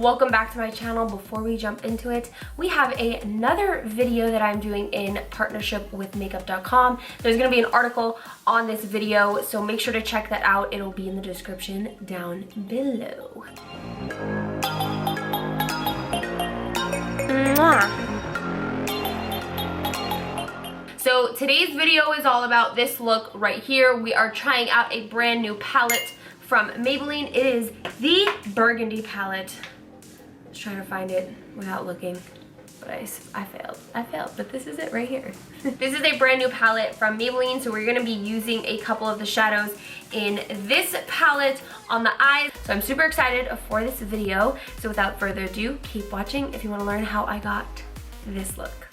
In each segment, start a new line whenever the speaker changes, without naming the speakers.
welcome back to my channel. Before we jump into it, we have another video that I'm doing in partnership with makeup.com. There's gonna be an article on this video, so make sure to check that out. It'll be in the description down below. Mwah. So today's video is all about this look right here. We are trying out a brand new palette from Maybelline. It is the Burgundy palette. I was trying to find it without looking, but I failed, but this is it right here. This is a brand new palette from Maybelline, so we're gonna be using a couple of the shadows in this palette on the eyes. So I'm super excited for this video. So without further ado, keep watching if you wanna learn how I got this look.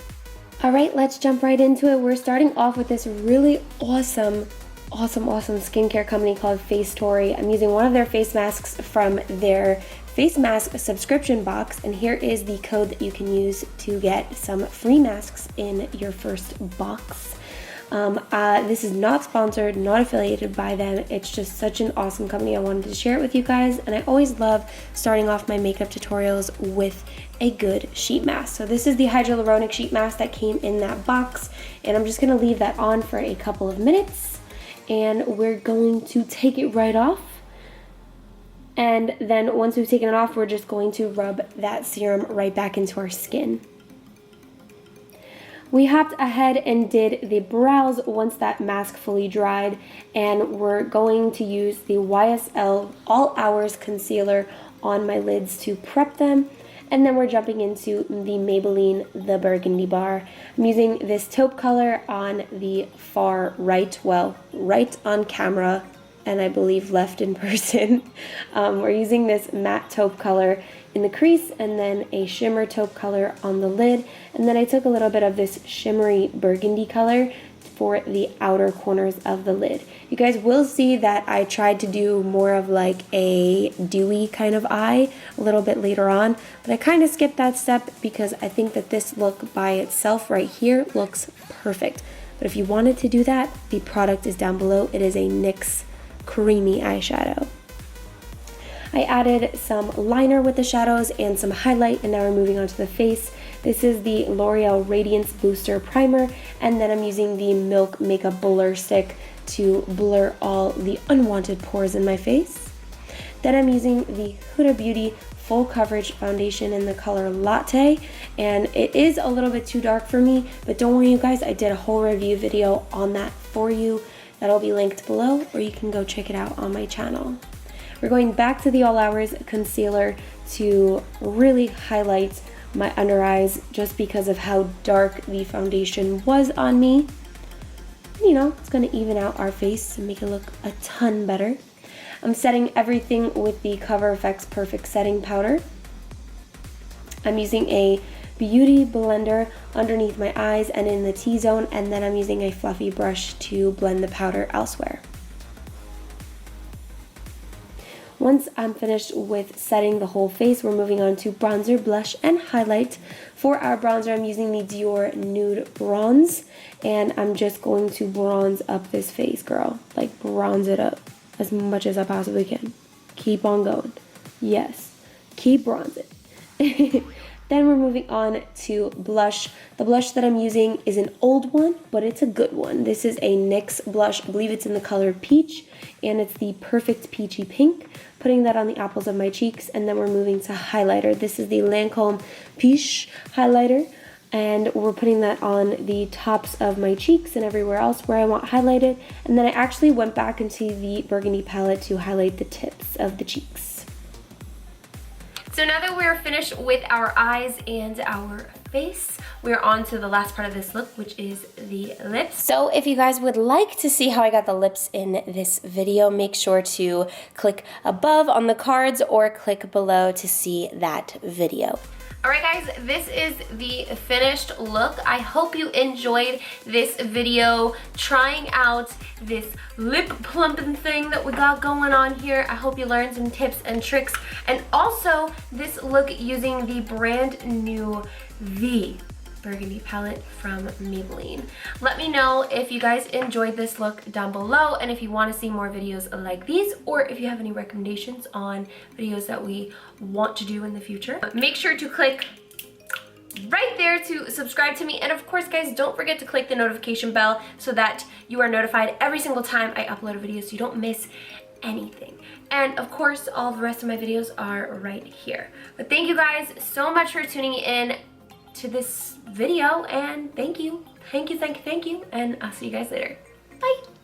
All right, let's jump right into it. We're starting off with this really awesome skincare company called Face Story. I'm using one of their face masks from their face mask subscription box, and here is the code that you can use to get some free masks in your first box. This is not sponsored, not affiliated by them. It's just such an awesome company. I wanted to share it with you guys, and I always love starting off my makeup tutorials with a good sheet mask. So this is the hyaluronic sheet mask that came in that box, and I'm just gonna leave that on for a couple of minutes, and we're going to take it right off. And then once we've taken it off, we're just going to rub that serum right back into our skin. We hopped ahead and did the brows once that mask fully dried, and we're going to use the YSL All Hours Concealer on my lids to prep them. And then we're jumping into the Maybelline The Burgundy bar. I'm using this taupe color on the far right, well, right on camera, and I believe left in person. We're using this matte taupe color in the crease, and then a shimmer taupe color on the lid. And then I took a little bit of this shimmery burgundy color for the outer corners of the lid. You guys will see that I tried to do more of like a dewy kind of eye a little bit later on, but I kind of skipped that step because I think that this look by itself right here looks perfect. But if you wanted to do that, the product is down below. It is a NYX creamy eyeshadow. I added some liner with the shadows and some highlight, and now we're moving on to the face. This is the L'Oreal Radiance Booster Primer, and then I'm using the Milk Makeup Blur Stick to blur all the unwanted pores in my face. Then I'm using the Huda Beauty Full Coverage Foundation in the color Latte, and it is a little bit too dark for me, but don't worry you guys, I did a whole review video on that for you. That'll be linked below, or you can go check it out on my channel. We're going back to the All Hours Concealer to really highlight my under eyes just because of how dark the foundation was on me. You know, it's gonna even out our face and make it look a ton better. I'm setting everything with the Cover FX Perfect Setting Powder. I'm using a beauty blender underneath my eyes and in the T-zone, and then I'm using a fluffy brush to blend the powder elsewhere. Once I'm finished with setting the whole face, we're moving on to bronzer, blush, and highlight. For our bronzer, I'm using the Dior Nude Bronze, and I'm just going to bronze up this face, girl. Like, bronze it up as much as I possibly can. Keep on going. Yes, keep bronzing. Then we're moving on to blush. The blush that I'm using is an old one, but it's a good one. This is a NYX blush. I believe it's in the color Peach, and it's the Perfect Peachy Pink. Putting that on the apples of my cheeks, and then we're moving to highlighter. This is the Lancome Peach highlighter, and we're putting that on the tops of my cheeks and everywhere else where I want highlighted. And then I actually went back into the Burgundy palette to highlight the tips of the cheeks. So now that we're finished with our eyes and our face, we're on to the last part of this look, which is the lips. So if you guys would like to see how I got the lips in this video, make sure to click above on the cards or click below to see that video. Alright guys, this is the finished look. I hope you enjoyed this video trying out this lip plumping thing that we got going on here. I hope you learned some tips and tricks, and also this look using the brand new Burgundy palette from Maybelline. Let me know if you guys enjoyed this look down below, and if you want to see more videos like these, or if you have any recommendations on videos that we want to do in the future. Make sure to click right there to subscribe to me, and of course guys, don't forget to click the notification bell so that you are notified every single time I upload a video so you don't miss anything. And of course, all the rest of my videos are right here. But thank you guys so much for tuning in to this video, and thank you, and I'll see you guys later. Bye.